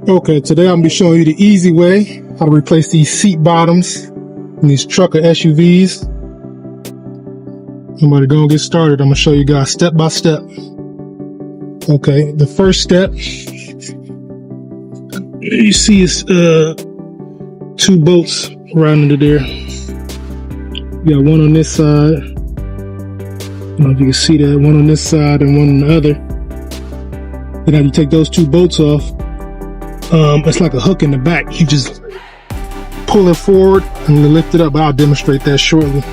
Okay, today I'm gonna be showing you the easy way how to replace these seat bottoms in these truck or SUVs. I'm gonna go and get started. I'm gonna show you guys step by step. Okay, the first step you see is two bolts right under there. You got one on this side. I don't know if you can see that. One on this side and one on the other. Then after you take those two bolts off, it's like a hook in the back. You just pull it forward and lift it up. I'll demonstrate that shortly.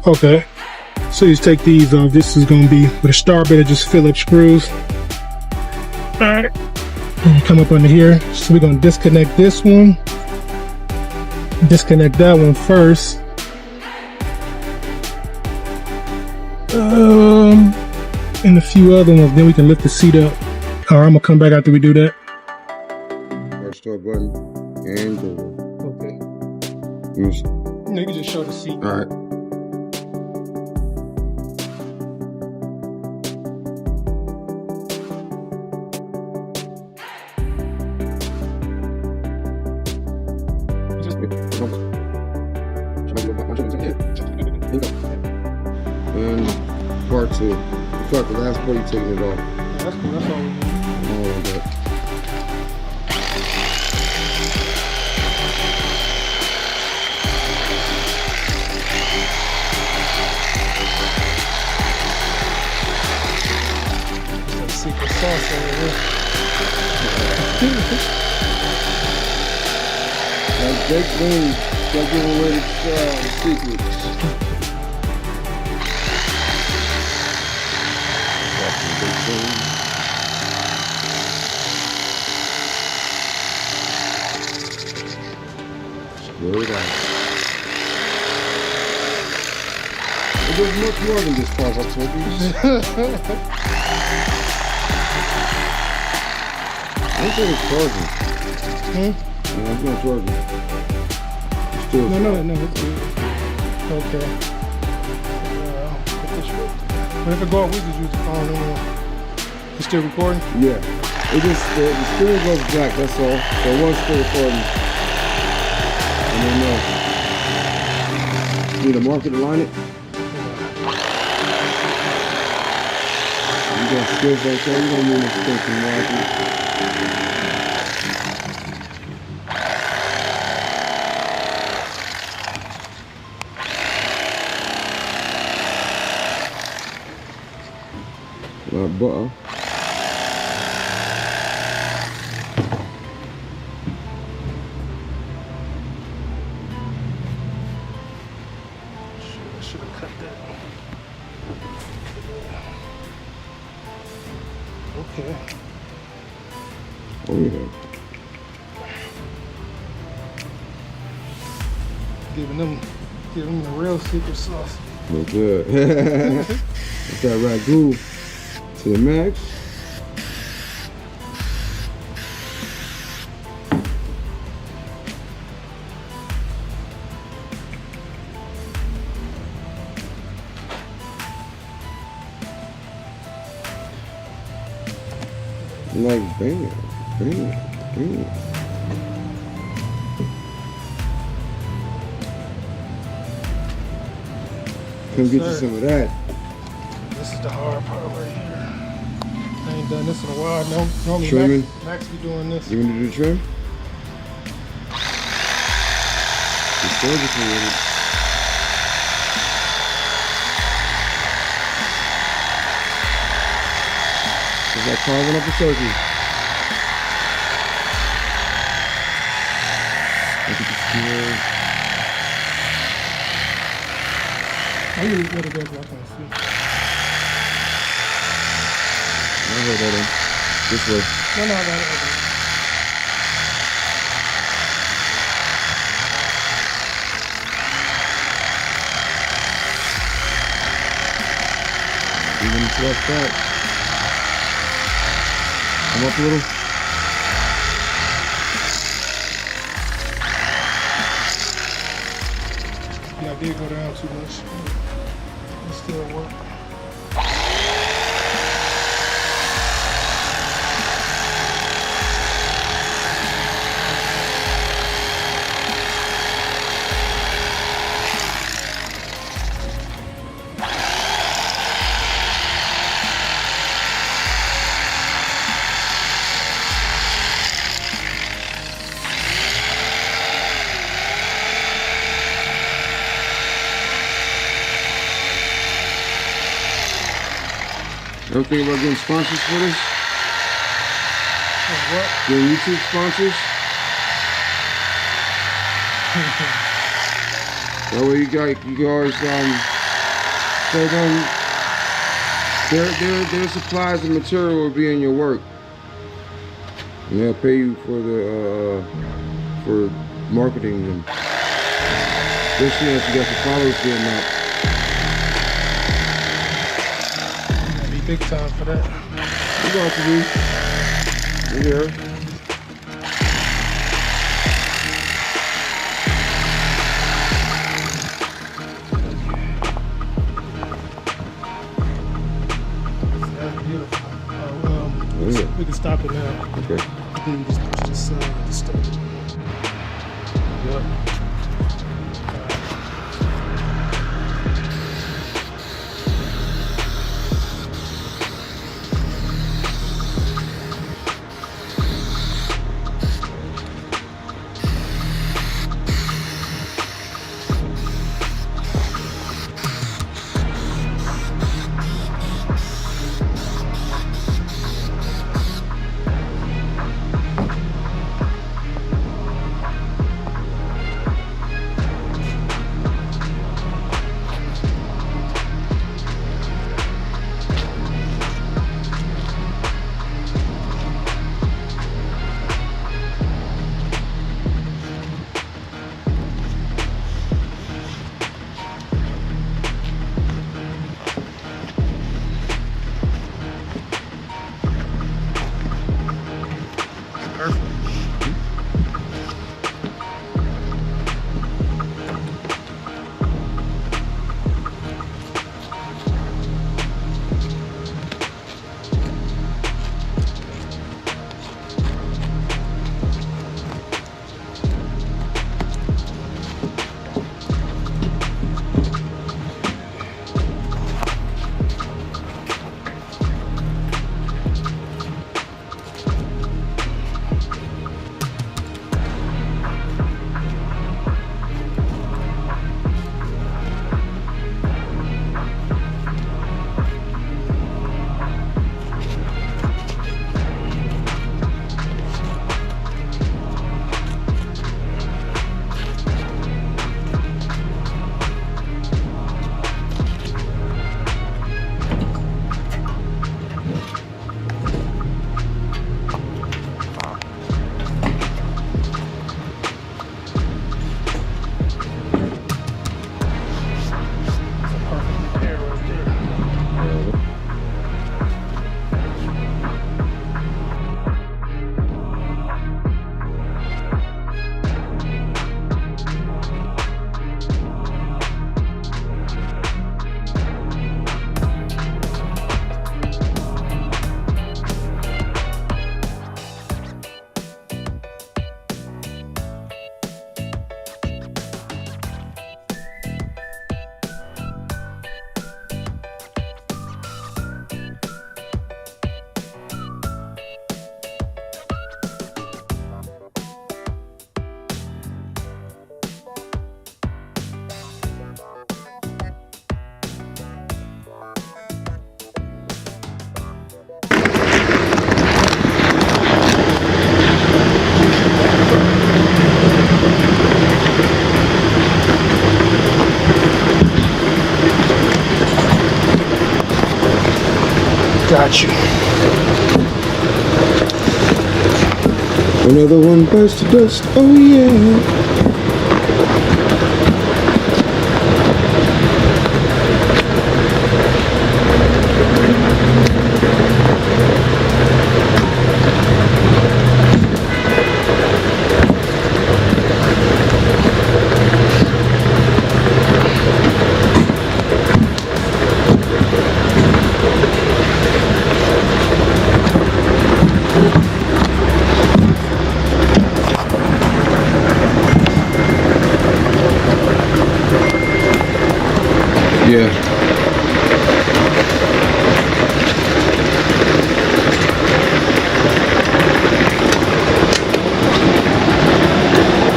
Okay, so you just take these off. This is going to be with a star bit of just Phillips screws. Alright, and come up under here. So we're going to disconnect this one. Disconnect that one first. And a few other ones. Then we can lift the seat up. Alright, I'm gonna come back after we do that. Start button and door. Okay. You can just show the seat. Alright. And part two. Fuck, the last part you taking it off. That's cool, that's all we need. Secret sauce over here. Like big things, don't give away the secrets. Word out. There's much more than this stuff, I told you. I don't think it's charging. Hmm? No, it's not charging. It's still No, it's good. Okay. But if it go off, we just use the phone anyway. You still recording? Yeah. It just, the steering goes black, that's all. So one's still recording. And then need a marker to line it. You got skills right there, you don't need a stinking marker. Butter. Should have cut that. Okay. Oh yeah. Giving them the real secret sauce. Look good. That's that ragu to the max. Like bam, bam, bam. Come get you some of that. This is the hard part right here. I ain't done this in a while. No, normally Trimming. Max be doing this. You want to do the trim? It's gorgeous with it. It's like carving up a turkey. Look at the skin. I usually go to bed like I can see. I'll hold that in. This way. No, I got it. Even the left back. Come up a little. Yeah, I did go down too much. It still work. Ever think about getting sponsors for this? What? Getting YouTube sponsors? That way you can always say their supplies and material will be in your work. And they'll pay you for the for marketing them. Especially if you got the followers getting up. You gotta be big time for that. You got to be. You there. That's beautiful. Yeah. We can stop it now. Okay. Then you just push this stuff. Yep. Got you. Another one bites the dust. Oh yeah. Yeah.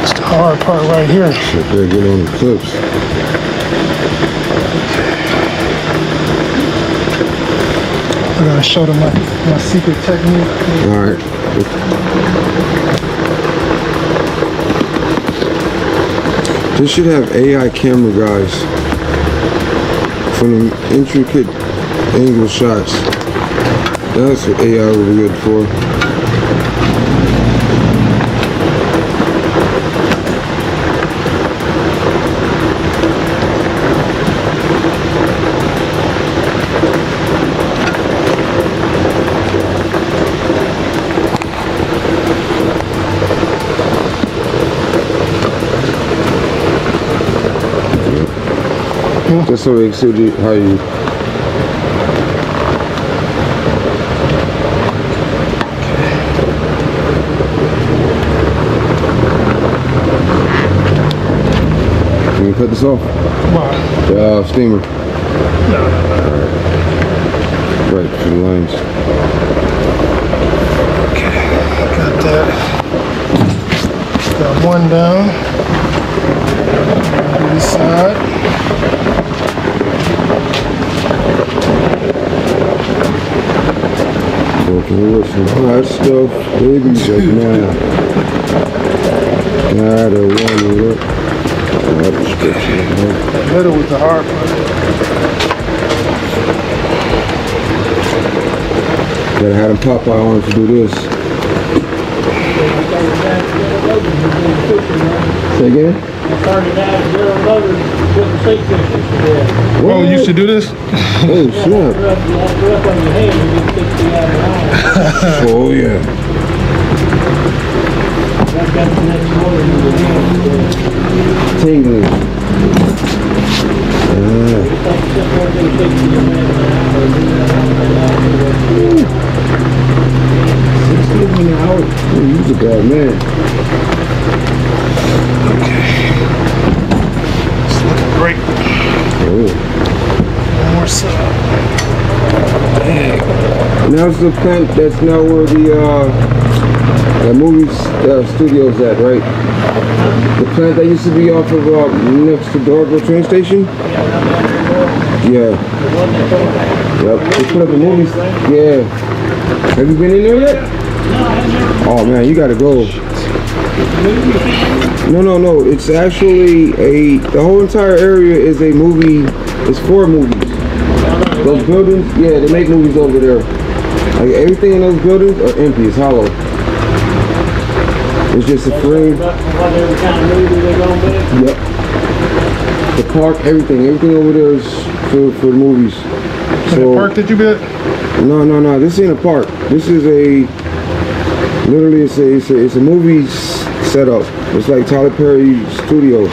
It's the hard part right here. Right there, get on the clips. I gotta show them my secret technique. Alright. This should have AI camera guys for them intricate angle shots. That's what AI would be good for. Just so they can see how you. Can you cut this off? Why? The steamer. No. Right, for the lines. Okay, got that. Got one down. Do this side. Working with some hot stuff, babies like now. Gotta run with it. That middle was the hard part. Gotta have them Popeye on to do this. Say again? Oh, you used to do this? Oh, snap. Oh, yeah. Tingling. 60 an hour. He's a bad man. Okay. It's looking great. Oh. One more side. Now it's the plant that's now where the movie studio's at, right? The plant that used to be off of next to Dorville train station? Yeah. Yep. They put up the movies. Yeah. Have you been in there yet? Oh man, you gotta go. No. It's actually the whole entire area is a movie. It's 4 movies. Those buildings, yeah, they make movies over there. Like everything in those buildings are empty. It's hollow. It's just a frame. Yep. The park, everything over there is for movies. So the park that you built? No. This ain't a park. This is literally it's a movie setup. It's like Tyler Perry studio.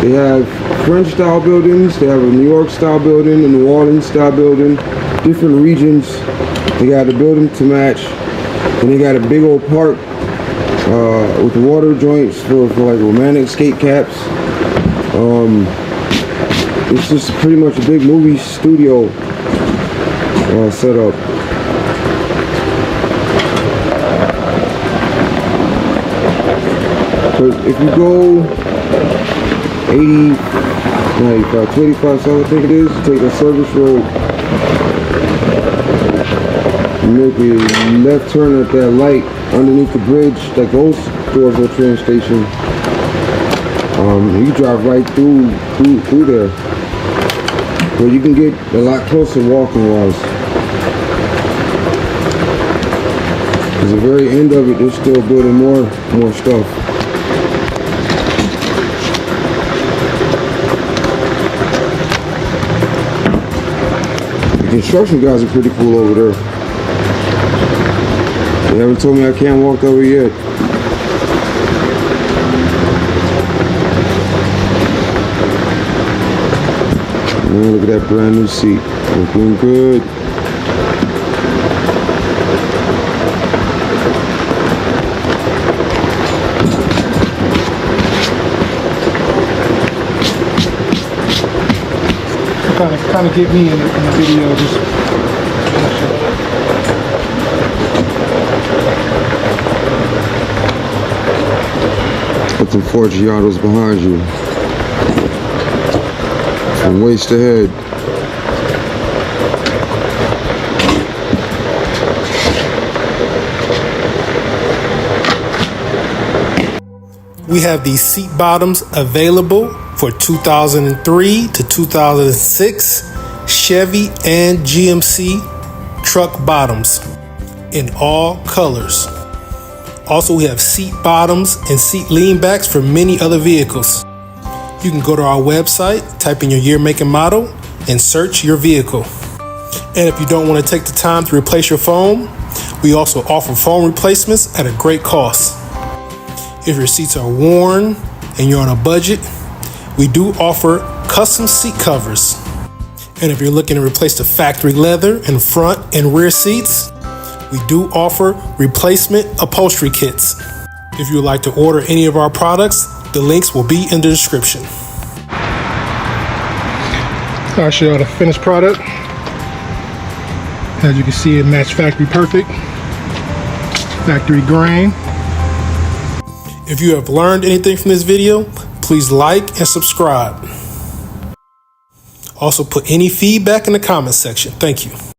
They have French style buildings. They have a New York style building, a New Orleans style building, different regions. They got a building to match. And they got a big old park with water joints for like romantic skate caps. It's just pretty much a big movie studio setup. So if you go 80, 95, 25 south, I think it is, take a service road, make a left turn at that light underneath the bridge that goes towards the train station. You drive right through there. But you can get a lot closer walking wise. At the very end of it, they're still building more stuff. The construction guys are pretty cool over there. They haven't told me I can't walk over yet. Man, look at that brand new seat. Looking good. Kind of get me in the video. Just put some 4 Giottos behind you. From waist ahead. We have these seat bottoms available for 2003 to 2006 Chevy and GMC truck bottoms in all colors. Also, we have seat bottoms and seat lean backs for many other vehicles. You can go to our website, type in your year, make, and model, and search your vehicle. And if you don't want to take the time to replace your foam, we also offer foam replacements at a great cost. If your seats are worn and you're on a budget, we do offer custom seat covers. And if you're looking to replace the factory leather in front and rear seats, we do offer replacement upholstery kits. If you would like to order any of our products, the links will be in the description. I'll show you the finished product. As you can see, it matched factory perfect. Factory grain. If you have learned anything from this video, please like and subscribe. Also, put any feedback in the comment section. Thank you.